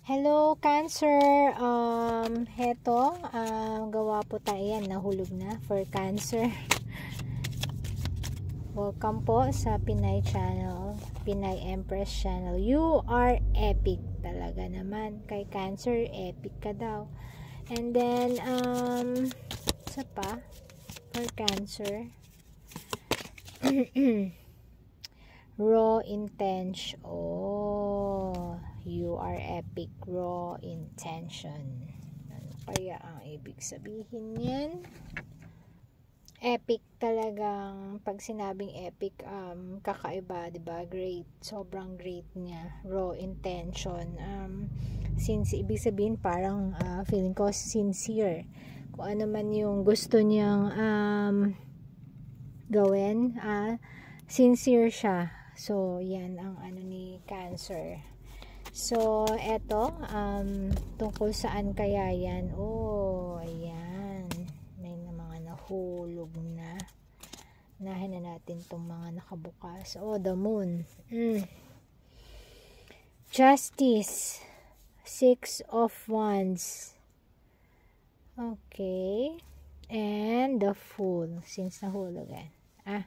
Hello, Cancer. Heto, gawa po tayo yan. Nahulog na for Cancer. Welcome po sa Pinay Channel, Pinay Empress Channel. You are epic talaga naman. Kay Cancer, epic ka daw. And then, isa pa, for Cancer. Raw intention. Oh, you are epic. Raw intention. Ano kaya ang ibig sabihin yan? Epic talagang, pag sinabing epic, kakaiba, diba? Great. Sobrang great niya. Raw intention. Since ibig sabihin parang feeling ko sincere. Kung ano man yung gusto niyang gawin, sincere siya. So, yan ang ano ni Cancer. So, eto, tungkol saan kaya yan? Oh, ayan. May mga nahulog na. Unahin na natin itong mga nakabukas. Oh, the moon. Justice. 6 of Wands. Okay. And the Fool. Since nahulog yan. Ano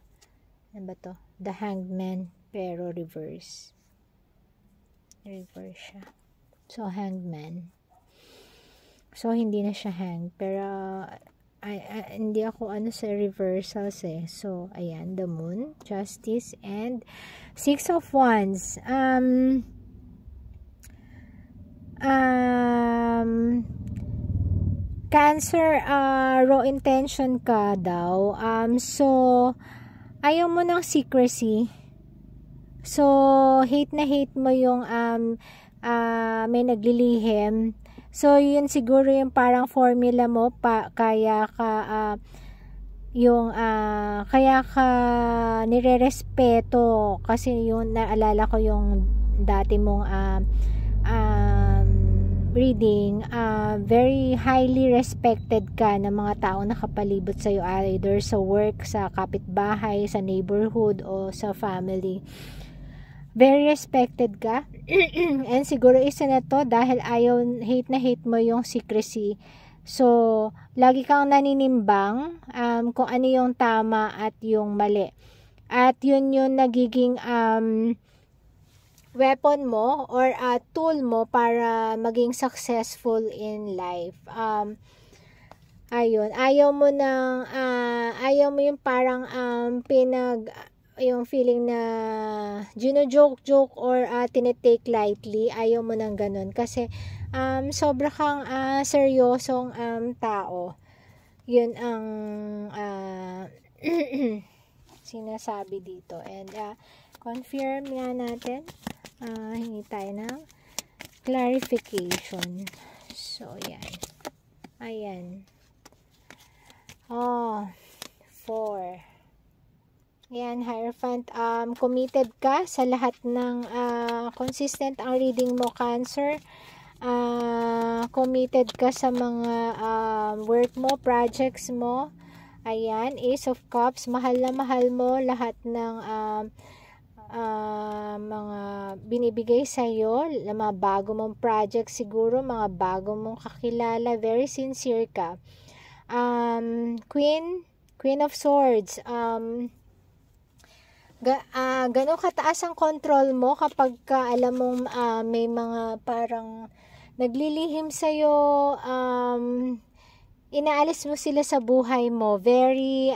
ba to? The Hanged Man, pero reverse. Reverse siya. So, Hanged Man. So, hindi na siya hanged. Pero, hindi ako sa reversals eh. So, ayan, the Moon, Justice, and 6 of Wands. Cancer, raw intention ka daw. So, ayaw mo ng secrecy. So, hate na hate mo yung may naglilihim. So, yun siguro yung parang formula mo kaya ka kaya ka nirerespeto kasi yung naalala ko yung dati mong reading, very highly respected ka ng mga taong nakapalibot sa'yo, either sa work, sa kapitbahay, sa neighborhood, o sa family. Very respected ka. And siguro isa na to dahil hate na hate mo yung secrecy. So, lagi kang naninimbang kung ano yung tama at yung mali. At yun yung nagiging weapon mo or tool mo para maging successful in life. Ayun, ayaw mo yung parang yung feeling na gino-joke or tinitake lightly. Ayaw mo ng ganun kasi sobra kang seryosong tao. Yun ang sinasabi dito. And confirm nga natin. Hingi tayo ng clarification. So, yan. Ayan. Oh, 4. Yan, Hierophant. Committed ka sa lahat ng consistent ang reading mo, Cancer. Committed ka sa mga work mo, projects mo. Ayan, Ace of Cups. Mahal na mahal mo lahat ng mga binibigay sa'yo, mga bago mong project siguro, mga bago mong kakilala, very sincere ka. Queen of Swords, gano'ng kataas ang control mo kapag alam mong may mga parang naglilihim sa'yo, inaalis mo sila sa buhay mo, very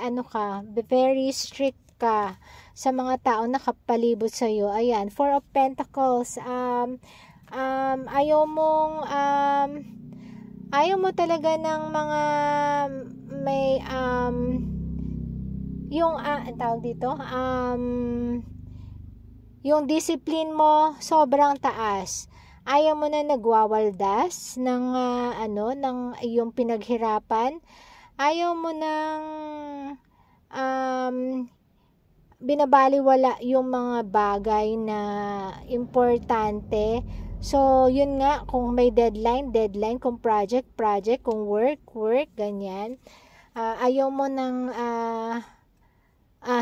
very strict ka sa mga tao nakapalibot sa iyo. Ayan, 4 of Pentacles. Ayaw mo talaga ng mga may yung tawag dito, yung discipline mo sobrang taas. Ayaw mo na nagwawaldas ng ng iyong pinaghirapan. Ayaw mo ng binabaliwala yung mga bagay na importante. So, yun nga, kung may deadline, kung project, kung work, ganyan. Ayaw mo ng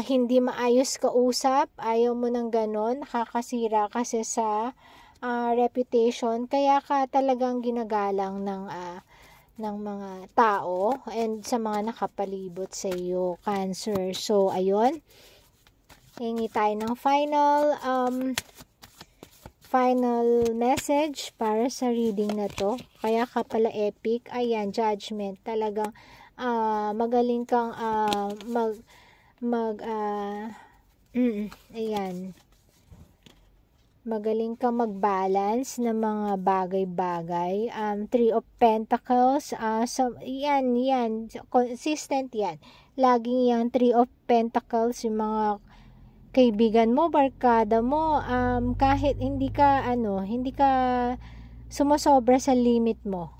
hindi maayos kausap, ayaw mo ng ganon, nakakasira kasi sa reputation, kaya ka talagang ginagalang ng mga tao and sa mga nakapalibot sa iyo, Cancer. So, ayun. Hingi tayo ng final message para sa reading na to. Kaya ka pala epic. Ayan, Judgment. Talagang magaling kang ayan. Magaling kang mag-balance ng mga bagay-bagay. Three of Pentacles. So, yan. Consistent yan. Laging yung Three of Pentacles, yung mga kaibigan mo, barkada mo, kahit hindi ka sumosobra sa limit mo.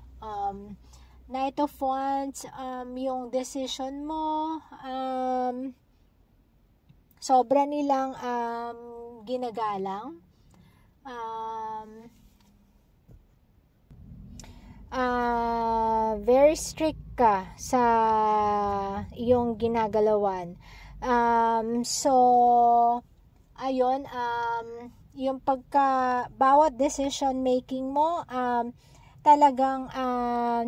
Knight of Wands, yung decision mo, sobra nilang ginagalang. Very strict ka sa iyong ginagalawan. So, ayun, yung bawat decision making mo, talagang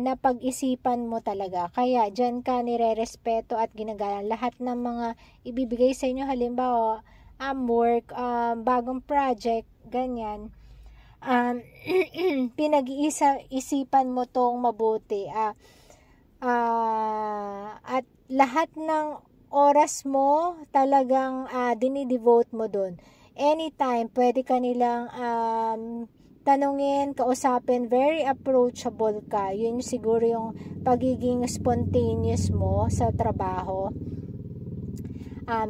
napag-isipan mo talaga. Kaya, dyan ka nire-respeto at ginagalang lahat ng mga ibibigay sa inyo. Halimbawa, work, bagong project, ganyan. Pinag-iisipan mo tong mabuti. At lahat ng oras mo talagang dinidevote mo dun. Anytime, pwede ka nilang tanungin, kausapin, very approachable ka. Yun siguro yung pagiging spontaneous mo sa trabaho.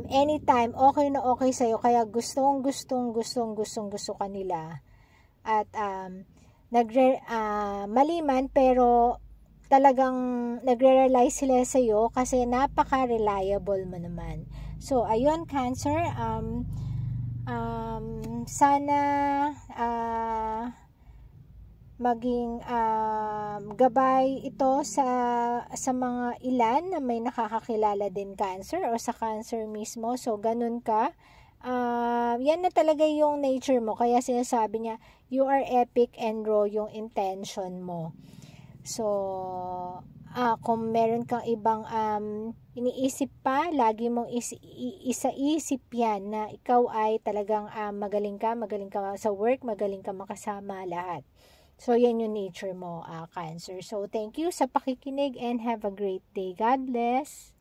Anytime, okay na okay sa'yo, kaya gusto ka nila. At maliman, pero talagang nagre-rely sila sa'yo kasi napaka-reliable mo naman. So, ayun, Cancer, sana maging gabay ito sa mga ilan na may nakakakilala din Cancer o sa Cancer mismo. So, ganun ka. Yan na talaga yung nature mo. Kaya sinasabi niya, you are epic and raw yung intention mo. So, kung meron kang ibang iniisip pa, lagi mong isaisip yan na ikaw ay talagang magaling ka sa work, magaling ka makasama lahat. So, yan yung nature mo, Cancer. So, thank you sa pakikinig and have a great day. God bless!